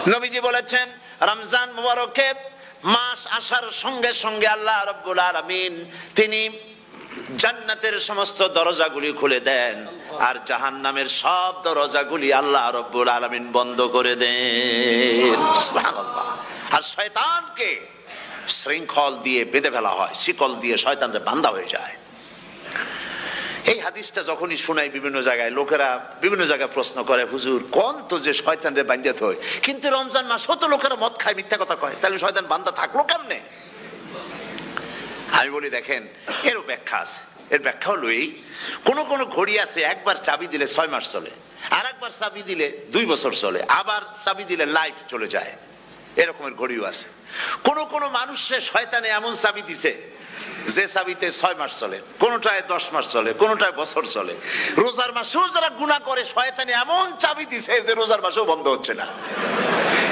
নবীজি বলেছেন রমজান মুবারকে মাস আসার সঙ্গে সঙ্গে আল্লাহ রাব্বুল আলামিন তিনি জান্নাতের সমস্ত দরজাগুলি খুলে দেন আর জাহান্নামের সব দরজাগুলি আল্লাহ রাব্বুল আলামিন বন্ধ করে দেন। সুবহানাল্লাহ। আর শয়তানকে শৃঙ্খল দিয়ে বেঁধে ফেলা হয়, শিকল দিয়ে শয়তানরে বাঁধা হয়ে যায়। এই হাদিসটা যখনই শোনাই বিভিন্ন জায়গায় লোকেরা বিভিন্ন জায়গায় প্রশ্ন করে, হুজুর কোন তো যে শয়তানরে বাঁধতে হয়, কিন্তু রমজান মাস হতো লোকেরা মদ খায়, মিথ্যা কথা কয়, তাহলে শয়তান বাঁধা থাকলো কেমনে? আমি বলি দেখেন এরও ব্যাখ্যা আছে। এর ব্যাখ্যা হলো এই, কোন কোন ঘড়ি আছে একবার চাবি দিলে 6 মাস চলে, আর একবার চাবি দিলে 2 বছর চলে, আবার চাবি দিলে লাইফ চলে যায়, এরকমের ঘড়িও আছে। কোন কোন মানুষের শয়তানে এমন চাবি দিছে যে চাবিতে 6 মাস চলে, কোনটায় 10 মাস চলে, কোনটায় বছর চলে। রোজার মাসেও যারা গুনাহ করে শয়তানে এমন চাবি দিছে যে রোজার মাসেও বন্ধ হচ্ছে না।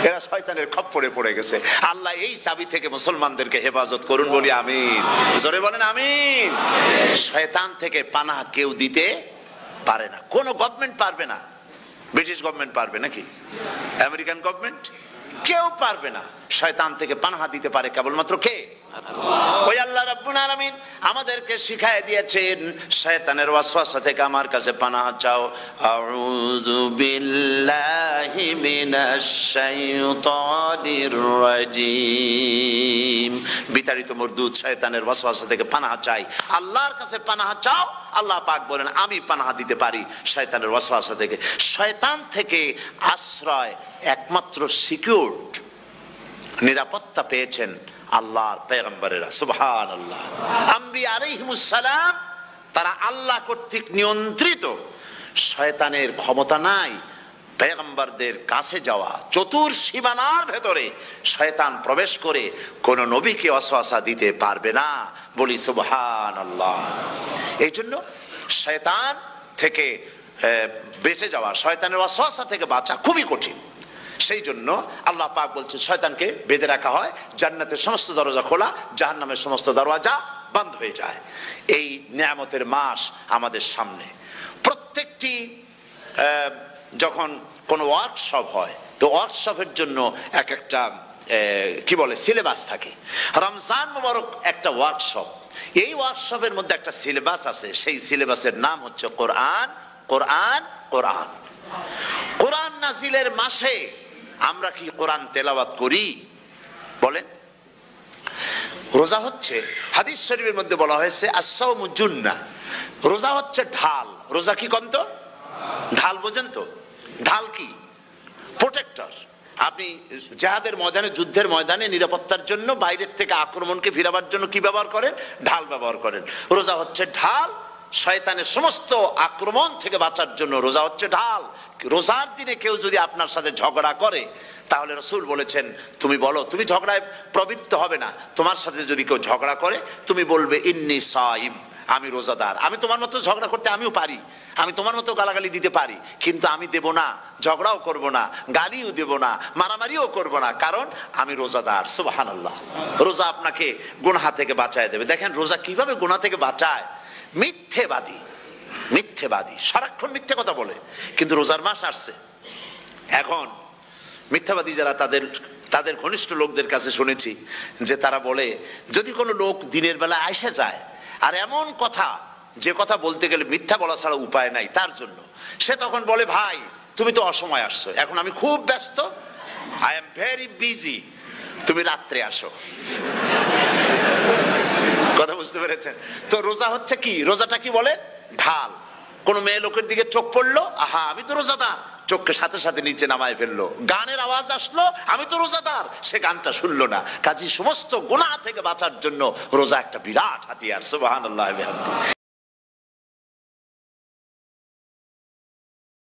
এরা শয়তানের খপ্পরে পড়ে গেছে। আল্লাহ এই চাবি থেকে মুসলমানদেরকে হেফাজত করুন, বলি আমিন। জোরে বলেন আমিন। শয়তান থেকে পানাহ কেউ দিতে পারে না, কোন গভর্নমেন্ট পারবে না। ব্রিটিশ গভর্নমেন্ট পারবে নাকি? American government? কেউ পারবে না। শয়তান থেকে পানাহ দিতে পারে কেবলমাত্র কে? ওই আল্লাহ রাব্বুল আলামিন আমাদেরকে শিখায় দিয়েছেন শয়তানের ওয়াসওয়াসা থেকে আমার কাছে পানাহ চাও। আউযু বিল্লাহি মিনাশ শাইতানির রাজিম। বিতাড়িত মরদুদ শয়তানের ওয়াসওয়াসা থেকে পানাহ চাই, আল্লাহর কাছে পানাহ চাও। আল্লাহ পাক বলেন আমি পানাহ দিতে পারি শয়তানের ওয়াসওয়াসা থেকে। শয়তান থেকে আশ্রয় একমাত্র সিকিউরড, নিরাপত্তা পেয়েছেন আল্লাহর পয়গম্বরেরা। সুবহানাল্লাহ। আম্বিয়া আলাইহিমুস সালাম তারা আল্লাহ কর্তৃক নিয়ন্ত্রিত, শয়তানের ক্ষমতা নাই পয়গম্বরদের কাছে যাওয়া। চতুর সীমানার ভেতরে শয়তান প্রবেশ করে কোন নবীকে ওয়াসওয়াসা দিতে পারবে না, বলি সুবহানাল্লাহ। এই জন্য শয়তান থেকে বেঁচে যাওয়া, শয়তানের ওয়াসওয়াসা থেকে বাঁচা খুবই কঠিন। সেই জন্য আল্লাহ পাক বলছেন শয়তানকে বেঁধে রাখা হয়, জান্নাতের সমস্ত দরজা খোলা, জাহান্নামের সমস্ত দরজা বন্ধ হয়ে যায়। এই নিয়ামতের মাস আমাদের সামনে। প্রত্যেকটি যখন কোন ওয়ার্কশপ হয় তো ওয়ার্কশপের জন্য এক একটা কি বলে সিলেবাস থাকে। রমজান মুবারক একটা ওয়ার্কশপ। এই ওয়ার্কশপের মধ্যে একটা সিলেবাস আছে, সেই সিলেবাসের নাম হচ্ছে কোরআন। কোরআন কোরআন কোরআন নাজিলের মাসে আমরা কি কোরআন তেলাওয়াত করি? বলেন। রোজা হচ্ছে, হাদিস শরীফের মধ্যে বলা হয়েছে আস-সাওমু জুন্নাহ, রোজা হচ্ছে ঢাল। রোজা কি কন্ত? ঢাল। বোঝেন তো ঢাল কি? প্রোটেক্টর। আপনি জিহাদের ময়দানে, যুদ্ধের ময়দানে নিরাপত্তার জন্য, বাইরের থেকে আক্রমণকে ফিরাবার জন্য কি ব্যবহার করেন? ঢাল ব্যবহার করেন। রোজা হচ্ছে ঢাল, শয়তানের সমস্ত আক্রমণ থেকে বাঁচার জন্য রোজা হচ্ছে ঢাল। রোজার দিনে কেউ যদি আপনার সাথে ঝগড়া করে তাহলে রাসূল বলেছেন তুমি বলো, তুমি ঝগড়ায় প্রবৃত্ত হবে না। তোমার সাথে যদি কেউ ঝগড়া করে তুমি বলবে ইন্নী সাইম, আমি রোজাদার। আমি তোমার মতো ঝগড়া করতে আমিও পারি, আমি তোমার মতো গালাগালি দিতে পারি, কিন্তু আমি দেব না, ঝগড়াও করব না, গালিও দেব না, মারামারিও করব না, কারণ আমি রোজাদার। সুবহানাল্লাহ। রোজা আপনাকে গুনাহ থেকে বাঁচায় দেবে। দেখেন রোজা কিভাবে গুনাহ থেকে বাঁচায়। মিথ্যেবাদী, মিথ্যেবাদী সারাক্ষণ মিথ্যে কথা বলে, কিন্তু রোজার মাস আসছে। এখন মিথ্যাবাদী যারা, তাদের ঘনিষ্ঠ লোকদের কাছে শুনেছি যে তারা বলে যদি কোনো লোক দিনের বেলা আইসা যায় আর এমন কথা, যে কথা বলতে গেলে মিথ্যা বলা ছাড়া উপায় নাই তার জন্য, সে তখন বলে ভাই তুমি তো অসময় আসছো, এখন আমি খুব ব্যস্ত, আই এম ভেরি বিজি, তুমি রাত্রে আসো। কথা বুঝতে পেরেছেন তো? রোজা হচ্ছে কি? রোজাটা কি বলে? ঢাল। কোন মেয়ে লোকের দিকে চোখ পড়লো, আহা আমি তো রোজাদার, চোখকে সাথে সাথে নিচে নামায় ফেললো। গানের আওয়াজ আসলো, আমি তো রোজাদার, সে গানটা শুনলো না। কাজী সমস্ত গুনাহ থেকে বাঁচার জন্য রোজা একটা বিরাট হাতিয়ার। সুবহানাল্লাহ।